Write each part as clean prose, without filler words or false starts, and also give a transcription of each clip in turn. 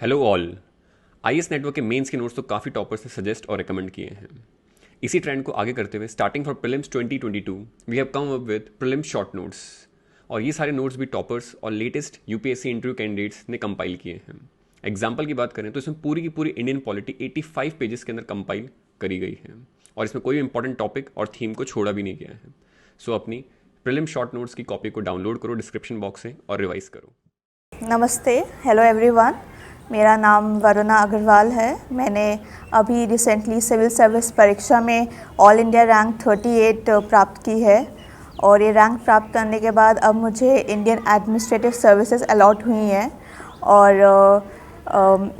Hello all. IAS network के mains के notes तो काफ़ी टॉपर्स ने सजेस्ट और रिकमेंड किए हैं। इसी ट्रेंड को आगे करते हुए starting for prelims 2022 we have come up with prelims short notes. और ये सारे नोट्स भी टॉपर्स और लेटेस्ट यूपीएससी इंटरव्यू कैंडिडेट्स ने कंपाइल किए हैं। एग्जाम्पल की बात करें तो इसमें पूरी की पूरी इंडियन पॉलिटी 85 पेजेस के अंदर कंपाइल करी गई है और इसमें कोई इंपॉर्टेंट टॉपिक और थीम को छोड़ा भी नहीं गया है। सो अपनी प्रीलिम शॉर्ट नोट्स की कॉपी को डाउनलोड करो डिस्क्रिप्शन बॉक्स से और रिवाइज करो। नमस्ते, हेलो एवरीवन। मेरा नाम वरुणा अग्रवाल है। मैंने अभी रिसेंटली सिविल सर्विस परीक्षा में ऑल इंडिया रैंक 38 प्राप्त की है और ये रैंक प्राप्त करने के बाद अब मुझे इंडियन एडमिनिस्ट्रेटिव सर्विसेज अलॉट हुई हैं। और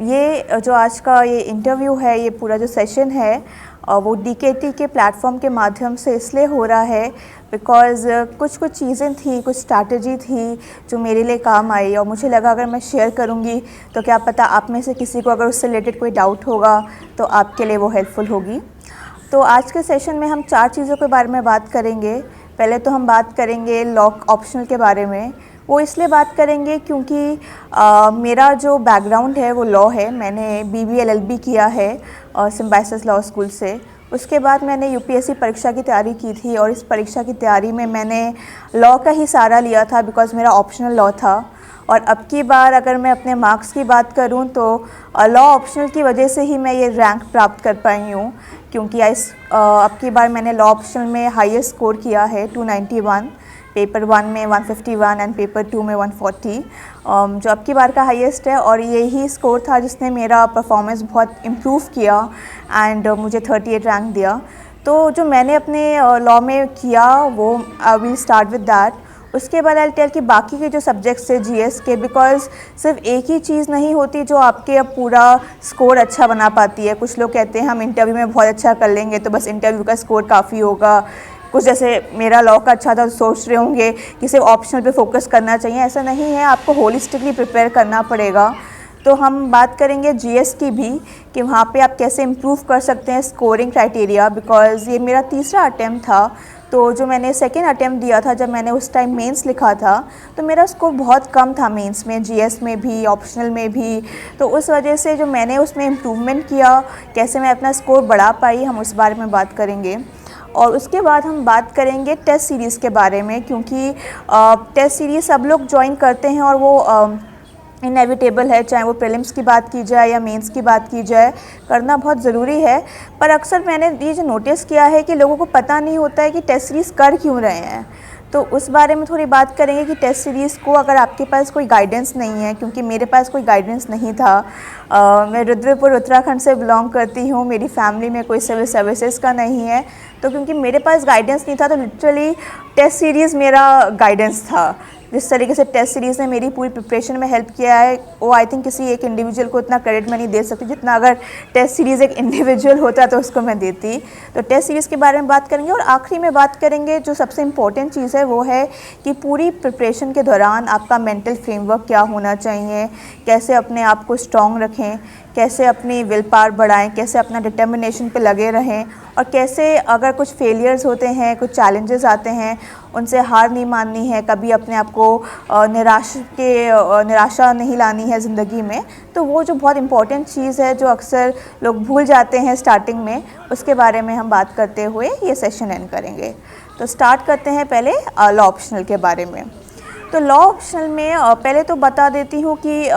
ये जो आज का ये इंटरव्यू है, ये पूरा जो सेशन है वो डीकेटी के प्लेटफॉर्म के माध्यम से इसलिए हो रहा है बिकॉज़ कुछ चीज़ें थी, कुछ स्ट्रैटेजी थी जो मेरे लिए काम आई और मुझे लगा अगर मैं शेयर करूंगी तो क्या पता आप में से किसी को अगर उससे रिलेटेड कोई डाउट होगा तो आपके लिए वो हेल्पफुल होगी। तो आज के सेशन में हम 4 चीज़ों के बारे में बात करेंगे। पहले तो हम बात करेंगे लॉ ऑप्शनल के बारे में। वो इसलिए बात करेंगे क्योंकि मेरा जो बैकग्राउंड है वो लॉ है। मैंने बीबीए एलएलबी किया है सिम्बायोसिस लॉ स्कूल से। उसके बाद मैंने यूपीएससी परीक्षा की तैयारी की थी और इस परीक्षा की तैयारी में मैंने लॉ का ही सहारा लिया था बिकॉज़ मेरा ऑप्शनल लॉ था। और अब की बार अगर मैं अपने मार्क्स की बात करूं तो लॉ ऑप्शनल की वजह से ही मैं ये रैंक प्राप्त कर पाई हूँ, क्योंकि अब की बार मैंने लॉ ऑप्शनल में हाईएस्ट स्कोर किया है 291, पेपर 1 में 151 एंड पेपर 2 में 140, जो अब की बार का हाईएस्ट है। और यही स्कोर था जिसने मेरा परफॉर्मेंस बहुत इम्प्रूव किया एंड मुझे 38 रैंक दिया। तो जो मैंने अपने लॉ में किया वो I will start with that. उसके बाद आई टेल कि बाकी के जो सब्जेक्ट्स है जीएस के, बिकॉज़ सिर्फ एक ही चीज़ नहीं होती जो आपके अब पूरा स्कोर अच्छा बना पाती है। कुछ लोग कहते हैं हम इंटरव्यू में बहुत अच्छा कर लेंगे तो बस इंटरव्यू का स्कोर काफ़ी होगा। कुछ जैसे मेरा लॉ का अच्छा था तो सोच रहे होंगे कि सिर्फ ऑप्शनल पे फोकस करना चाहिए। ऐसा नहीं है, आपको होलिस्टिकली प्रिपेयर करना पड़ेगा। तो हम बात करेंगे जीएस की भी कि वहाँ पे आप कैसे इम्प्रूव कर सकते हैं स्कोरिंग क्राइटेरिया, बिकॉज़ ये मेरा तीसरा अटैम्प्ट था। तो जो मैंने सेकेंड अटैम्प्ट दिया था, जब मैंने उस टाइम मेंस लिखा था तो मेरा स्कोर बहुत कम था मेंस में, जीएस में भी, ऑप्शनल में भी। तो उस वजह से जो मैंने उसमें इम्प्रूवमेंट किया, कैसे मैं अपना स्कोर बढ़ा पाई, हम उस बारे में बात करेंगे। और उसके बाद हम बात करेंगे टेस्ट सीरीज़ के बारे में, क्योंकि टेस्ट सीरीज़ सब लोग ज्वाइन करते हैं और वो इनएविटेबल है, चाहे वो प्रीलिम्स की बात की जाए या मेंस की बात की जाए, करना बहुत ज़रूरी है। पर अक्सर मैंने ये जो नोटिस किया है कि लोगों को पता नहीं होता है कि टेस्ट सीरीज़ कर क्यों रहे हैं। तो उस बारे में थोड़ी बात करेंगे कि टेस्ट सीरीज़ को अगर आपके पास कोई गाइडेंस नहीं है, क्योंकि मेरे पास कोई गाइडेंस नहीं था। मैं रुद्रपुर उत्तराखंड से बिलोंग करती हूँ, मेरी फैमिली में कोई सिविल सर्विसेज का नहीं है। तो क्योंकि मेरे पास गाइडेंस नहीं था तो लिटरली टेस्ट सीरीज़ मेरा गाइडेंस था। जिस तरीके से टेस्ट सीरीज़ ने मेरी पूरी प्रिपरेशन में हेल्प किया है वो आई थिंक किसी एक इंडिविजुअल को इतना क्रेडिट मैं नहीं दे सकती जितना अगर टेस्ट सीरीज़ एक इंडिविजुअल होता तो उसको मैं देती। तो टेस्ट सीरीज़ के बारे में बात करेंगे और आखिरी में बात करेंगे जो सबसे इम्पोर्टेंट चीज़ है वो है कि पूरी प्रिपरेशन के दौरान आपका मेंटल फ्रेमवर्क क्या होना चाहिए, कैसे अपने आप को स्ट्रॉन्ग रखें, कैसे अपनी विल पावर बढ़ाएं, कैसे अपना डिटर्मिनेशन पे लगे रहें और कैसे अगर कुछ फेलियर्स होते हैं, कुछ चैलेंजेस आते हैं, उनसे हार नहीं माननी है, कभी अपने आप को निराशा नहीं लानी है ज़िंदगी में। तो वो जो बहुत इम्पॉर्टेंट चीज़ है जो अक्सर लोग भूल जाते हैं स्टार्टिंग में, उसके बारे में हम बात करते हुए ये सेशन एंड करेंगे। तो स्टार्ट करते हैं पहले लॉ ऑप्शनल के बारे में। तो लॉ ऑप्शनल में पहले तो बता देती हूँ कि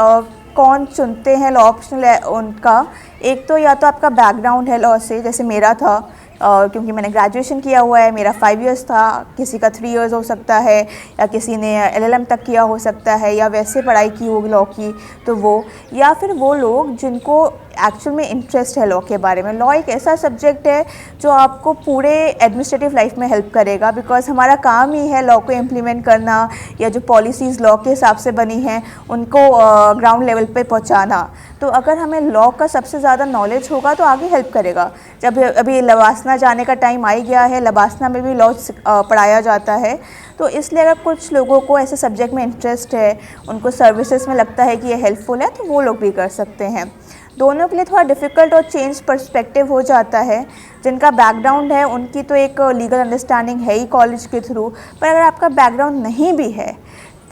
कौन चुनते हैं लॉ ऑप्शनल है उनका। एक तो या तो आपका बैकग्राउंड है लॉ से, जैसे मेरा था, क्योंकि मैंने ग्रेजुएशन किया हुआ है, मेरा 5 इयर्स था, किसी का 3 इयर्स हो सकता है या किसी ने एलएलएम तक किया हो सकता है या वैसे पढ़ाई की होगी लॉ की, तो वो, या फिर वो लोग जिनको एक्चुअल में इंटरेस्ट है लॉ के बारे में। लॉ एक ऐसा सब्जेक्ट है जो आपको पूरे एडमिनिस्ट्रेटिव लाइफ में हेल्प करेगा, बिकॉज हमारा काम ही है लॉ को इम्प्लीमेंट करना या जो पॉलिसीज़ लॉ के हिसाब से बनी हैं उनको ग्राउंड लेवल पे पहुंचाना। तो अगर हमें लॉ का सबसे ज़्यादा नॉलेज होगा तो आगे हेल्प करेगा। जब अभी लबासना जाने का टाइम आ ही गया है, लबासना में भी लॉ पढ़ाया जाता है, तो इसलिए अगर कुछ लोगों को ऐसे सब्जेक्ट में इंटरेस्ट है, उनको सर्विसेज में लगता है कि ये हेल्पफुल है, तो वो लोग भी कर सकते हैं। दोनों के लिए थोड़ा डिफ़िकल्ट और चेंज पर्सपेक्टिव हो जाता है। जिनका बैकग्राउंड है उनकी तो एक लीगल अंडरस्टैंडिंग है ही कॉलेज के थ्रू, पर अगर आपका बैकग्राउंड नहीं भी है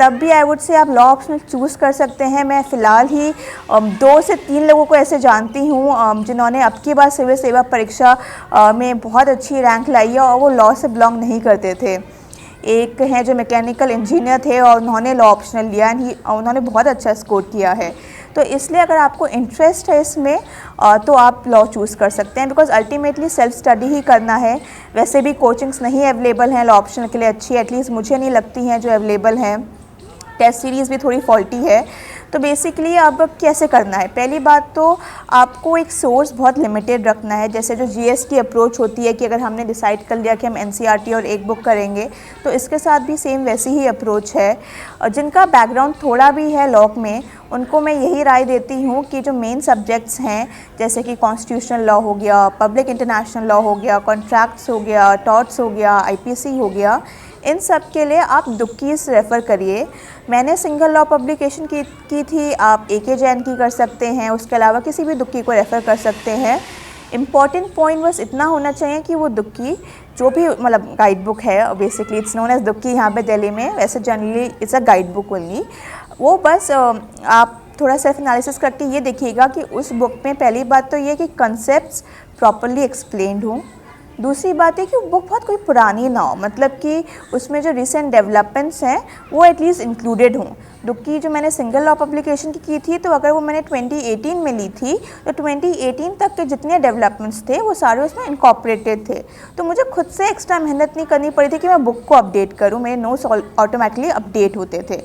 तब भी आई वुड से आप लॉ ऑप्शनल चूज़ कर सकते हैं। मैं फ़िलहाल ही 2 से 3 लोगों को ऐसे जानती हूँ जिन्होंने अब की बार सिविल सेवा परीक्षा में बहुत अच्छी रैंक लाई है और वो लॉ से बिलोंग नहीं करते थे। एक हैं जो मैकेनिकल इंजीनियर थे और उन्होंने लॉ ऑप्शनल लिया एंड उन्होंने बहुत अच्छा स्कोर किया है। तो इसलिए अगर आपको इंटरेस्ट है इसमें तो आप लॉ चूज़ कर सकते हैं, बिकॉज अल्टीमेटली सेल्फ स्टडी ही करना है। वैसे भी कोचिंग्स नहीं अवेलेबल हैं लॉ ऑप्शनल के लिए अच्छी, एटलीस्ट मुझे नहीं लगती हैं जो अवेलेबल हैं। टेस्ट सीरीज़ भी थोड़ी फॉल्टी है। तो बेसिकली अब कैसे करना है, पहली बात तो आपको एक सोर्स बहुत लिमिटेड रखना है। जैसे जो जीएसटी अप्रोच होती है कि अगर हमने डिसाइड कर लिया कि हम एनसीईआरटी और एक बुक करेंगे, तो इसके साथ भी सेम वैसी ही अप्रोच है। जिनका बैकग्राउंड थोड़ा भी है लॉ में, उनको मैं यही राय देती हूँ कि जो मेन सब्जेक्ट्स हैं जैसे कि कॉन्स्टिट्यूशनल लॉ हो गया, पब्लिक इंटरनेशनल लॉ हो गया, कॉन्ट्रैक्ट्स हो गया, टॉर्ट्स हो गया, आईपीसी हो गया, इन सब के लिए आप दुक्कीज़ रेफ़र करिए। मैंने सिंगल लॉ पब्लिकेशन की थी, आप एके जैन की कर सकते हैं, उसके अलावा किसी भी दुक्की को रेफ़र कर सकते हैं। इम्पॉर्टेंट पॉइंट बस इतना होना चाहिए कि वो दुक्की जो भी मतलब गाइड बुक है, बेसिकली इट्स नोन एज दुक्की यहाँ पे दिल्ली में, वैसे generally it's a guide book only. वो बस आप थोड़ा सेल्फ एनालिसिस करके ये देखिएगा कि उस बुक में पहली बात तो ये कि कंसेप्ट्स प्रॉपरली एक्सप्लेन्ड हों। दूसरी बात है कि वो बुक बहुत कोई पुरानी ना हो, मतलब कि उसमें जो रिसेंट डेवलपमेंट्स हैं वो एटलीस्ट इंक्लूडेड हों। दुक्की जो मैंने सिंगल लॉ पब्लिकेशन की थी, तो अगर वो मैंने 2018 में ली थी तो 2018 तक के जितने डेवलपमेंट्स थे वो सारे उसमें इनकॉर्पोरेटेड थे। तो मुझे खुद से एक्स्ट्रा मेहनत नहीं करनी पड़ी थी कि मैं बुक को अपडेट करूँ, मेरे नोट्स ऑटोमेटिकली अपडेट होते थे।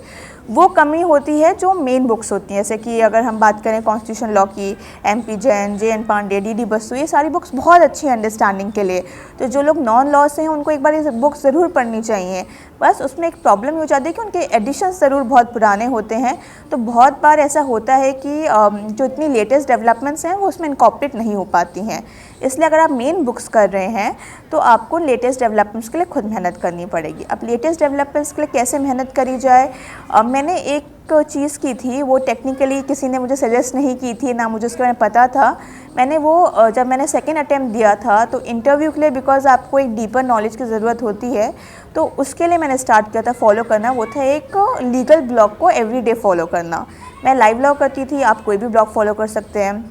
वो कमी होती है जो मेन बुक्स होती हैं, जैसे कि अगर हम बात करें कॉन्स्टिट्यूशन लॉ की, MP Jain, JN Pandey, DD Basu, ये सारी बुक्स बहुत अच्छी हैं अंडरस्टैंडिंग के लिए। तो जो लोग नॉन लॉ से हैं उनको एक बार ये बुक्स ज़रूर पढ़नी चाहिए। बस उसमें एक प्रॉब्लम हो जाती है कि उनके एडिशंस ज़रूर बहुत पुराने होते हैं। तो बहुत बार ऐसा होता है कि जो इतनी लेटेस्ट डेवलपमेंट्स हैं वो उसमें इनकॉर्पोरेट नहीं हो पाती हैं। इसलिए अगर आप मेन बुक्स कर रहे हैं तो आपको लेटेस्ट डेवलपमेंट्स के लिए खुद मेहनत करनी पड़ेगी। अब लेटेस्ट डेवलपमेंट्स के लिए कैसे मेहनत करी जाए, मैंने एक चीज़ की थी, वो टेक्निकली किसी ने मुझे सजेस्ट नहीं की थी, ना मुझे उसके बारे में पता था। मैंने वो जब मैंने सेकंड अटेम्प्ट दिया था तो इंटरव्यू के लिए, बिकॉज आपको एक डीपर नॉलेज की ज़रूरत होती है, तो उसके लिए मैंने स्टार्ट किया था फॉलो करना, वो था एक लीगल ब्लॉग को एवरीडे फॉलो करना। मैं लाइव ब्लॉग करती थी, आप कोई भी ब्लॉग फॉलो कर सकते हैं।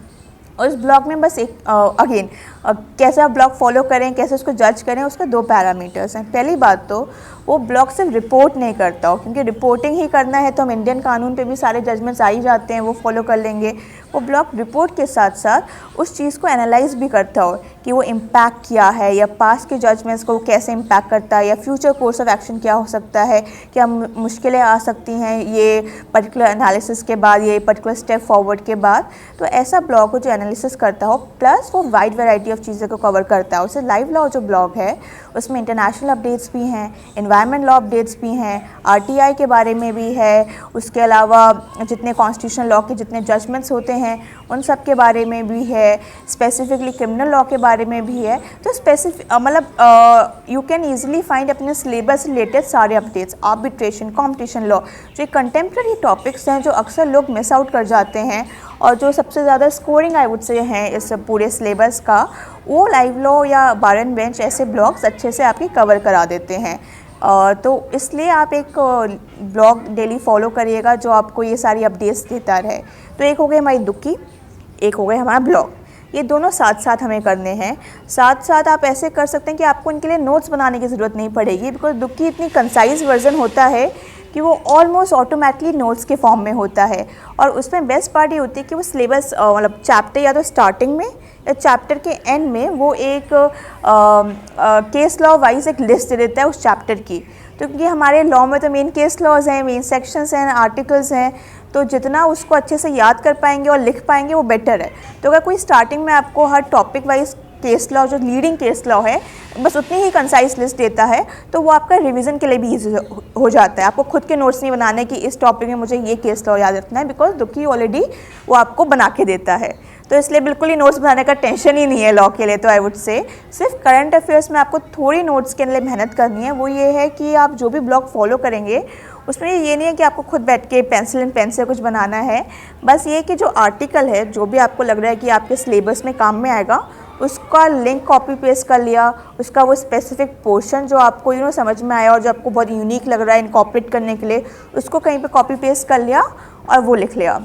और उस ब्लॉग में बस एक अगेन कैसे आप ब्लॉग फॉलो करें, कैसे उसको जज करें, उसके 2 पैरामीटर्स हैं। पहली बात तो वो ब्लॉग सिर्फ रिपोर्ट नहीं करता हो, क्योंकि रिपोर्टिंग ही करना है तो हम इंडियन कानून पे भी सारे जजमेंट्स आ ही जाते हैं, वो फॉलो कर लेंगे। वो ब्लॉग रिपोर्ट के साथ साथ उस चीज़ को एनालाइज भी करता हो कि वो इम्पैक्ट क्या है, या पास्ट के जजमेंट्स को कैसे इम्पैक्ट करता है, या फ्यूचर कोर्स ऑफ एक्शन क्या हो सकता है, क्या मुश्किलें आ सकती हैं ये पर्टिकुलर एनालिसिस के बाद, ये पर्टिकुलर स्टेप फॉरवर्ड के बाद। तो ऐसा ब्लॉग हो जो एनालिसिस करता हो, प्लस वो वाइड वैरायटी ऑफ चीज़ों को कवर करता है। उससे लाइव लॉ जो ब्लॉग है उसमें इंटरनेशनल अपडेट्स भी हैं, एनवायरनमेंट लॉ अपडेट्स भी हैं, RTI के बारे में भी है, उसके अलावा जितने कॉन्स्टिट्यूशनल लॉ के जितने जजमेंट्स होते हैं उन सब के बारे में भी है, स्पेसिफिकली क्रिमिनल लॉ के बारे में भी है। तो स्पेसिफिक मतलब यू कैन ईजिली फाइंड अपने सिलेबस रिलेटेड सारे अपडेट्स, आर्बिट्रेशन, कॉम्पिटिशन लॉ, जो कंटेम्प्रेरी टॉपिक्स हैं जो अक्सर लोग मिस आउट कर जाते हैं और जो सबसे ज़्यादा स्कोरिंग आई वुड से हैं इस पूरे सिलेबस का, वो लाइव लॉ या बार एंड बेंच ऐसे ब्लॉग्स अच्छे से आपकी कवर करा देते हैं। तो इसलिए आप एक ब्लॉग डेली फॉलो करिएगा जो आपको ये सारी अपडेट्स देता रहे। तो एक हो गई हमारी दुक्की, एक हो गया हमारा ब्लॉग, ये दोनों साथ साथ हमें करने हैं। साथ साथ आप ऐसे कर सकते हैं कि आपको इनके लिए नोट्स बनाने की ज़रूरत नहीं पड़ेगी, बिकॉज दुक्की इतनी कंसाइज वर्जन होता है कि वो ऑलमोस्ट ऑटोमेटिकली नोट्स के फॉर्म में होता है। और उसमें बेस्ट पार्ट ये होती है कि वो सिलेबस मतलब चैप्टर या तो स्टार्टिंग में या चैप्टर के एंड में वो एक केस लॉ वाइज एक लिस्ट दे देता है उस चैप्टर की। तो क्योंकि हमारे लॉ में तो मेन केस लॉज हैं, मेन सेक्शंस हैं, आर्टिकल्स हैं, तो जितना उसको अच्छे से याद कर पाएंगे और लिख पाएंगे वो बेटर है। तो अगर कोई स्टार्टिंग में आपको हर टॉपिक वाइज केस लॉ जो लीडिंग केस लॉ है बस उतनी ही कंसाइज लिस्ट देता है, तो वो आपका रिवीजन के लिए भी ईजी हो जाता है। आपको खुद के नोट्स नहीं बनाने कि इस टॉपिक में मुझे ये केस लॉ याद रखना है, बिकॉज दुक्की ऑलरेडी वो आपको बना के देता है। तो इसलिए बिल्कुल ही नोट्स बनाने का टेंशन ही नहीं है लॉ के लिए। तो आई वुड से सिर्फ करंट अफेयर्स में आपको थोड़ी नोट्स के लिए मेहनत करनी है। वो ये है कि आप जो भी ब्लॉग फॉलो करेंगे उसमें ये नहीं है कि आपको खुद बैठ के पेंसिल एंड पेन से कुछ बनाना है। बस ये कि जो आर्टिकल है, जो भी आपको लग रहा है कि आपके सिलेबस में काम में आएगा, उसका लिंक कॉपी पेस्ट कर लिया, उसका वो स्पेसिफिक पोर्शन जो आपको समझ में आया और जो आपको बहुत यूनिक लग रहा है इनकॉर्पोरेट करने के लिए, उसको कहीं पे कॉपी पेस्ट कर लिया और वो लिख लिया।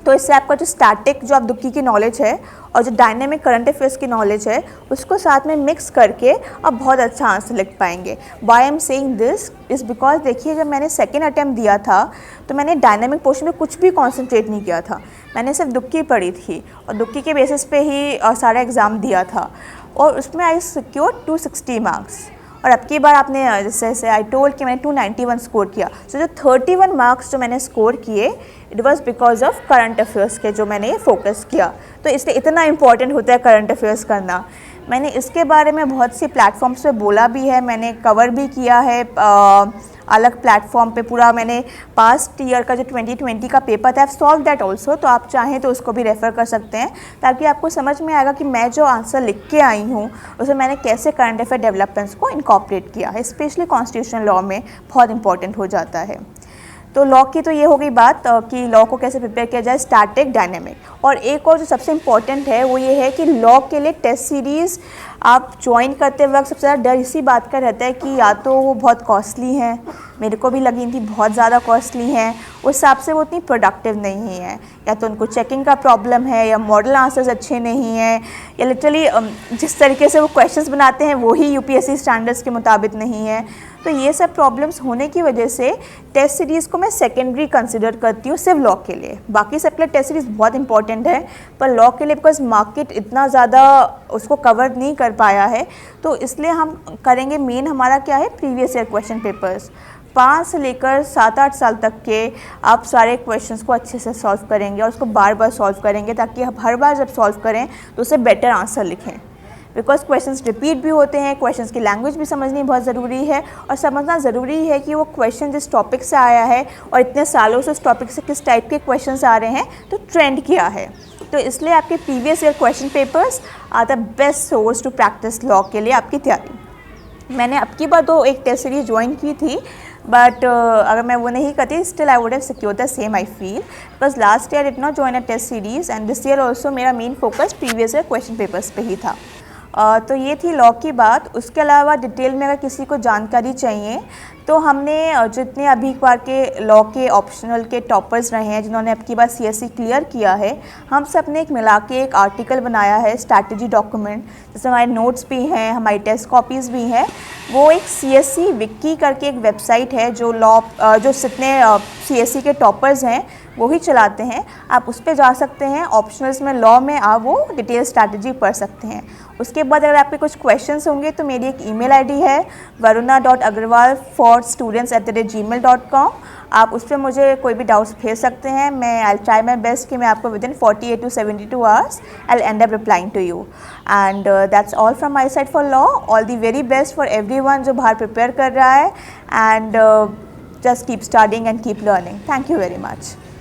तो इससे आपका जो स्टैटिक जो आप दुक्की की नॉलेज है और जो डायनेमिक करंट अफेयर्स की नॉलेज है उसको साथ में मिक्स करके आप बहुत अच्छा आंसर लिख पाएंगे। Why I am saying this is because देखिए, जब मैंने सेकेंड अटैम्प्ट दिया था तो मैंने डायनेमिक पोर्शन में कुछ भी कॉन्सेंट्रेट नहीं किया था, मैंने सिर्फ दुक्की पढ़ी थी और दुक्की के बेसिस पे ही सारा एग्ज़ाम दिया था और उसमें आई सिक्योर 260 मार्क्स। और अब की बार आपने जैसे आई टोल्ड कि मैंने 291 स्कोर किया। सो जो 31 मार्क्स जो मैंने स्कोर किए it was because of current affairs के जो मैंने फोकस किया। तो इसलिए इतना इंपॉर्टेंट होता है करंट अफेयर्स करना। मैंने इसके बारे में बहुत सी प्लेटफॉर्म्स पे बोला भी है, मैंने कवर भी किया है अलग प्लेटफॉर्म पे पूरा। मैंने पास्ट ईयर का जो 2020 का पेपर था, I have solve that also, तो आप चाहें तो उसको भी रेफ़र कर सकते हैं ताकि आपको समझ में आएगा कि मैं जो आंसर लिख के आई हूँ उसमें मैंने कैसे करंट अफेयर डेवलपमेंट्स को इनकॉर्पोरेट किया है। स्पेशली कॉन्स्टिट्यूशनल लॉ में बहुत इंपॉर्टेंट हो जाता है। तो लॉ की तो ये हो गई बात कि लॉ को कैसे प्रिपेयर किया जाए, स्टैटिक, डायनेमिक। और एक और जो सबसे इम्पॉर्टेंट है वो ये है कि लॉ के लिए टेस्ट सीरीज़ आप ज्वाइन करते वक्त सबसे ज़्यादा डर इसी बात का रहता है कि या तो वो बहुत कॉस्टली हैं, मेरे को भी लगी थी बहुत ज़्यादा कॉस्टली हैं, उस हिसाब से वो उतनी प्रोडक्टिव नहीं है, या तो उनको चेकिंग का प्रॉब्लम है, या मॉडल आंसर्स अच्छे नहीं हैं, या लिटरली जिस तरीके से वो क्वेश्चंस बनाते हैं वही यूपीएससी स्टैंडर्ड्स के मुताबिक नहीं है। तो ये सब प्रॉब्लम्स होने की वजह से टेस्ट सीरीज़ को मैं सेकेंडरी कंसिडर करती हूँ सिर्फ लॉ के लिए। बाकी सब के लिए टेस्ट सीरीज़ बहुत इंपॉर्टेंट है, पर लॉ के लिए बिकॉज मार्केट इतना ज़्यादा उसको कवर नहीं कर पाया है, तो इसलिए हम करेंगे मेन हमारा क्या है, प्रीवियस ईयर क्वेश्चन पेपर्स 5 से लेकर 7-8 साल तक के आप सारे क्वेश्चंस को अच्छे से सॉल्व करेंगे और उसको बार बार सॉल्व करेंगे ताकि आप हर बार जब सॉल्व करें तो उससे बेटर आंसर लिखें। बिकॉज क्वेश्चंस रिपीट भी होते हैं, क्वेश्चंस की लैंग्वेज भी समझनी बहुत ज़रूरी है और समझना ज़रूरी है कि वो क्वेश्चन जिस टॉपिक से आया है और इतने सालों से उस टॉपिक से किस टाइप के क्वेश्चंस आ रहे हैं, तो ट्रेंड क्या है। तो इसलिए आपके previous year question papers are the best source to practice law के लिए आपकी तैयारी। मैंने अब की बार तो एक टेस्ट सीरीज ज्वाइन की थी, बट अगर मैं वो नहीं करती still I would have secured the same I feel, because last year did not join a test series and this year also मेरा main focus previous year question papers पे ही था। तो ये थी लॉ की बात। उसके अलावा डिटेल में अगर किसी को जानकारी चाहिए तो हमने जितने अभी बार के लॉ के ऑप्शनल के टॉपर्स रहे हैं जिन्होंने अब की बार सीएससी क्लियर किया है, हम सब ने एक मिला के एक आर्टिकल बनाया है, स्ट्रैटेजी डॉक्यूमेंट, जिसमें हमारे नोट्स भी हैं, हमारी टेस्ट कॉपीज़ भी हैं। वो एक सीएससी विक्की करके एक वेबसाइट है जो लॉ जो जितने सीएससी के टॉपर्स हैं वो ही चलाते हैं, आप उस पर जा सकते हैं। ऑप्शनल्स में लॉ में आप वो डिटेल स्ट्रैटेजी पढ़ सकते हैं। उसके बाद अगर आपके कुछ क्वेश्चंस होंगे तो मेरी एक ईमेल आईडी है varuna.agarwal@gmail.com, आप उस पर मुझे कोई भी डाउट्स भेज सकते हैं। मैं आई ट्राई माई बेस्ट कि मैं आपको within 48 to 72 hours I end up replying to you. And that's all from my side for law. All the very best for everyone जो बाहर प्रिपेयर कर रहा है, and just keep studying and keep learning. Thank you very much.